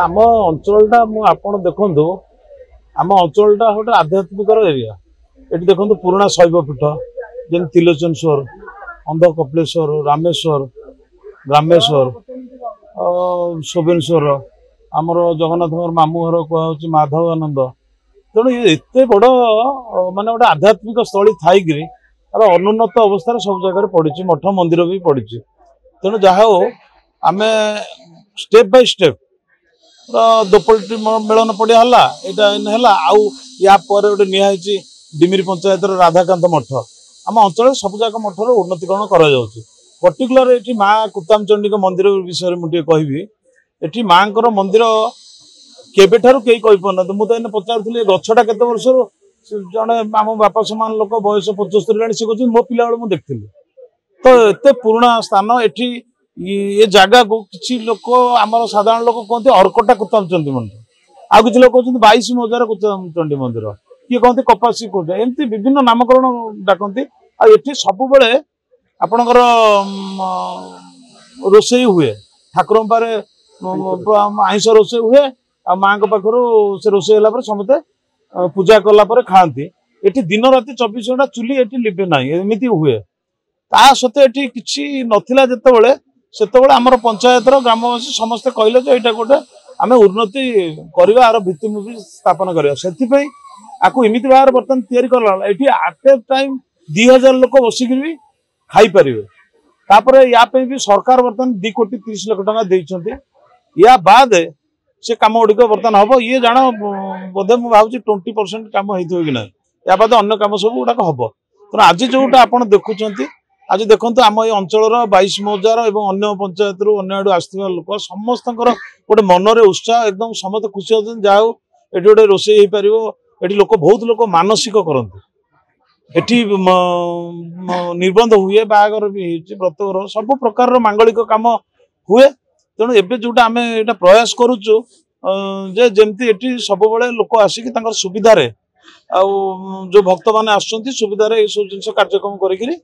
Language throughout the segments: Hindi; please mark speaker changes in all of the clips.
Speaker 1: आम अंचलटा आपण देखु आम अंचलटा गोटे आध्यात्मिक एरिया। ये देखो पुराना शैवपीठ जमी तिलोचनेश्वर, अंध कपिलेश्वर, रामेश्वर, ग्रामेश्वर, शोभेश्वर, आमर जगन्नाथ मामू घर कह माधवानंद। तेणु एत बड़ माने गोटे आध्यात्मिक स्थली थी तार अनुन्नत अवस्था सब जगह पड़ी, मठ मंदिर भी पड़ी। तेणु जहा आम स्टेप बाय स्टेप दोपल्टी मेलन पड़िया है आउ या गोटे निहाई डिमिरी पंचायत राधाकांत मठ आम अंचल सब जाक मठर उन्नतिकरण कर पर्टिकुलर ये माँ कुतामचंडी मंदिर विषय मुझे कहबी। ये माँ मंदिर केबेठारु कई कहीपना मुझे पचारूली गछटा केते वर्ष जड़े आम बापा समान लोक बयस 75 सी कहते मो पिला मुझे देखी। तो एत पुराना स्थान ये जगह को किसी लोक आम साधारण लोक कहते अर्कटा कुतामचंडी मंदिर, आ किसी लोग कहते 22 मोजार कुतामचंडी मंदिर, किए कहते कपासी कोट, एमती विभिन्न नामकरण डाकती। आठी सब बेले आपणकर रोषे हुए ठाकुर पारे आईष रोषे हुए आ माँ पाखर से रोषे है समस्ते पूजा कलापर खाती। ये दिन राति 24 घंटा चुली ये लिभे ना एमती हुए। ता सत्वे ये कि नाला जिते से आमर पंचायत ग्रामवासी समस्ते कहले यहाँ गोटे आम उन्नति करवा आर भित्तिमूर्ति स्थापन करवा से आपको एमती भाव बर्तमान तैयारी कला ये आट ए टाइम 2000 लोक बसिक भी खाई पारे। तापर या भी सरकार बर्तमान 2 कोटी 30 लाख टका देइछन्ते। या बाद से कम गुड़िक बर्तमान हम ये जान बोधे मुझे भावी 20% कम हो कि ना या बाद अन्य कम सब गुड़ाक हम। तेना आज जोटा आप देखुं आज देखो आम ये अंचल 22 मोजार और अन्य पंचायत अन्य आड़ आसवा लोक समस्त गोटे मनरे उत्साह एकदम समस्त खुशी होती जहाँ ये गोटे रोषे हो पार। ये लोक बहुत लोक मानसिक करती ये निबंध हुए बाहागर भी व्रतघर सब प्रकार मांगलिक काम हुए। तेणु एवं जोटा आम ये प्रयास करुचु जे जमती ये सब बड़े लोक आसिक सुविधार जो भक्त मैंने आसुँच सुविधार ये सब जिन कार्यक्रम करी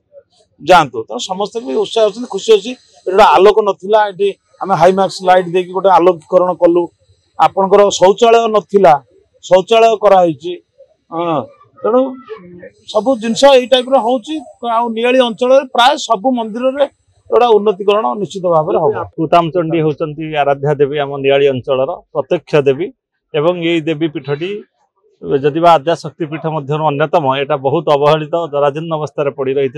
Speaker 1: जातु। तेना समस्त भी उत्साह अच्छे खुशी अच्छी। गोटे आलोक नाला ये आम हाईमैक्स लाइट दे गोटे आलोकीकरण कलु। आपणकर शौचालय नाला शौचालय कराई। तेणु सब जिनस यही टाइप नियाली अंचल प्राय सब मंदिर में गोटा उन्नतिकरण निश्चित भाव में हम।
Speaker 2: कुतामचंडी होती आराध्या देवी आम नियाली अंचल प्रत्यक्ष देवी एवं ये देवी पीठटी जदि आद्या शक्तिपीठ मध्य अन्यतम। यहाँ बहुत अवहेलित जराजीर्ण अवस्था पड़ रही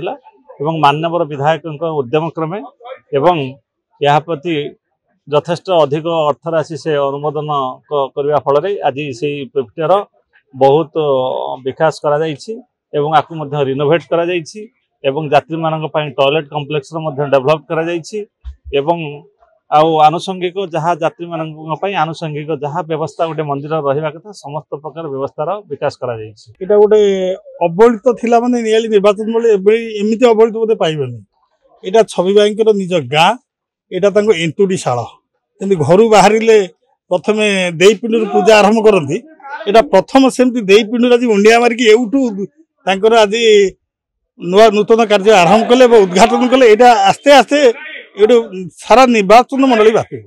Speaker 2: एवं मान्यवर विधायक उद्यम क्रमे एवं यह प्रति यथेष्ट अधिक अर्थराशि से अनुमोदन करने फल आज से पीठर बहुत विकास करा एवं आपको मध्य रिनोवेट करा एवं यात्री मानक टॉयलेट कॉम्प्लेक्स डेवलप करा एवं आनुषंगिक जहाँ यात्री मानक आनुषंगिक जहाँ व्यवस्था गोटे मंदिर रहा कथा समस्त प्रकार व्यवस्थार विकास करा
Speaker 3: यहाँ गोटे अवहेलित थिला माने नियाली निर्वाचन बेले एमती अवहेलित बोधे पाइबनी। यहाँ छवि भाई निज गाँ यहाँ एंटुड़ीशाला जमी घर बाहर प्रथम देईपिंड पूजा आरंभ करती। यहाँ प्रथम सेमती देईपिंड आज मुंडिया मारिकी एवठू आज नुआ नूतन कार्य आरंभ कले उद्घाटन कले। यहाँ आस्ते आस्ते ये सारा निर्वाचन मंडली व्यापी।